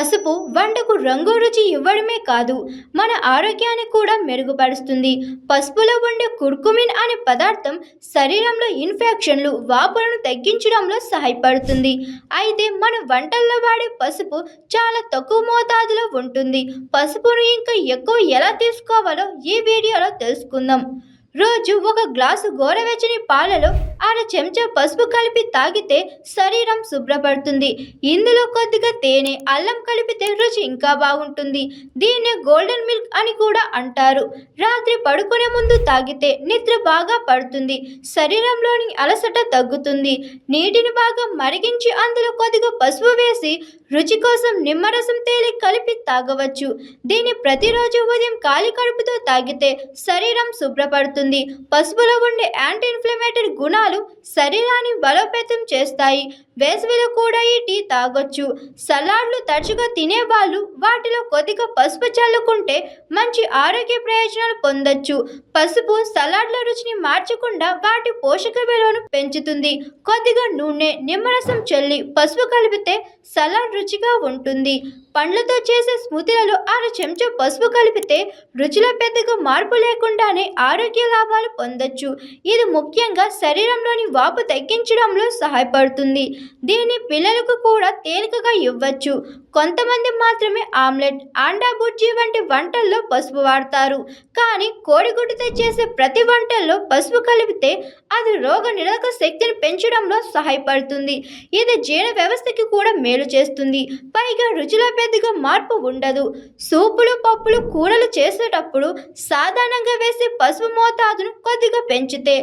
పసుపు వంటకు రంగు రుచి ఇవ్వడమే కాదు, మన ఆరోగ్యాన్ని కూడా మెరుగుపరుస్తుంది. పసుపులో ఉండే కుర్కుమిన్ అనే పదార్థం శరీరంలో ఇన్ఫెక్షన్లు, వాపులను తగ్గించడంలో సహాయపడుతుంది. అయితే మన వంటల్లో వాడే పసుపు చాలా తక్కువ మోతాదులో ఉంటుంది. పసుపును ఇంకా ఎక్కువ ఎలా తీసుకోవాలో ఈ వీడియోలో తెలుసుకుందాం. రోజు ఒక గ్లాసు గోరువెచ్చని పాలలో అర చెంచా పసుపు కలిపి తాగితే శరీరం శుభ్రపడుతుంది. ఇందులో కొద్దిగా తేనె, అల్లం కలిపితే రుచి ఇంకా బాగుంటుంది. దీన్నే గోల్డెన్ మిల్క్ అని కూడా అంటారు. రాత్రి పడుకునే ముందు తాగితే నిద్ర బాగా పడుతుంది. శరీరంలోని అలసట తగ్గుతుంది. నీటిని బాగా మరిగించి అందులో కొద్దిగా పసుపు వేసి రుచి కోసం నిమ్మరసం తేలి కలిపి తాగవచ్చు. దీన్ని ప్రతిరోజు ఉదయం ఖాళీ కడుపుతో తాగితే శరీరం శుభ్రపడుతుంది. పసుపులో ఉండే యాంటీ ఇన్ఫ్లమేటరీ గుణాలు శరీరాన్ని బలోపేతం చేస్తాయి. వేసవిలో కూడా ఈ టీ తాగొచ్చు. సలాడ్లు తరచుగా తినేవాళ్ళు వాటిలో కొద్దిగా పసుపు చల్లుకుంటే మంచి ఆరోగ్య ప్రయోజనాలు పొందొచ్చు. పసుపు సలాడ్ల రుచిని మార్చకుండా వాటి పోషక విలువను పెంచుతుంది. కొద్దిగా నూనె, నిమ్మరసం చల్లి పసుపు కలిపితే సలాడ్ రుచిగా ఉంటుంది. పండ్లతో చేసే స్మూతీలలో అర చెంచా పసుపు కలిపితే రుచిలో పెద్దగా మార్పు లేకుండానే ఆరోగ్య లాభాలు పొందొచ్చు. ఇది ముఖ్యంగా శరీరంలోని వాపు తగ్గించడంలో సహాయపడుతుంది. దీన్ని పిల్లలకు కూడా తేలికగా ఇవ్వచ్చు. కొంతమంది మాత్రమే ఆమ్లెట్, అండా బుజ్జి వంటి వంటల్లో పసుపు వాడతారు. కానీ కోడిగుడ్డుతో చేసే ప్రతి వంటల్లో పసుపు కలిపితే అది రోగ నిరోధక శక్తిని పెంచడంలో సహాయపడుతుంది. ఇది జీర్ణ వ్యవస్థకి కూడా మేలు చేస్తుంది. పైగా రుచిలో పెద్దగా మార్పు ఉండదు. సూపులు, పప్పులు, కూరలు చేసేటప్పుడు సాధారణంగా వేసే పసుపు మోతాదును కొద్దిగా పెంచితే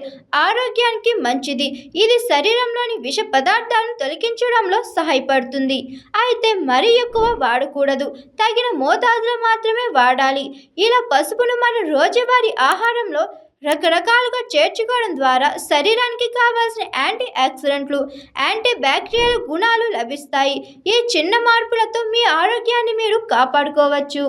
ఆరోగ్యానికి మంచిది. ఇది శరీరంలోని విష పదార్థాలను తొలగించడంలో సహాయపడుతుంది. అయితే మరీ ఎక్కువ వాడకూడదు. తగిన మోతాదులో మాత్రమే వాడాలి. ఇలా పసుపును మన రోజువారీ ఆహారంలో రకరకాలుగా చేర్చుకోవడం ద్వారా శరీరానికి కావాల్సిన యాంటీ ఆక్సిడెంట్లు, యాంటీ బ్యాక్టీరియల్ గుణాలు లభిస్తాయి. ఈ చిన్న మార్పులతో మీ ఆరోగ్యాన్ని మీరు కాపాడుకోవచ్చు.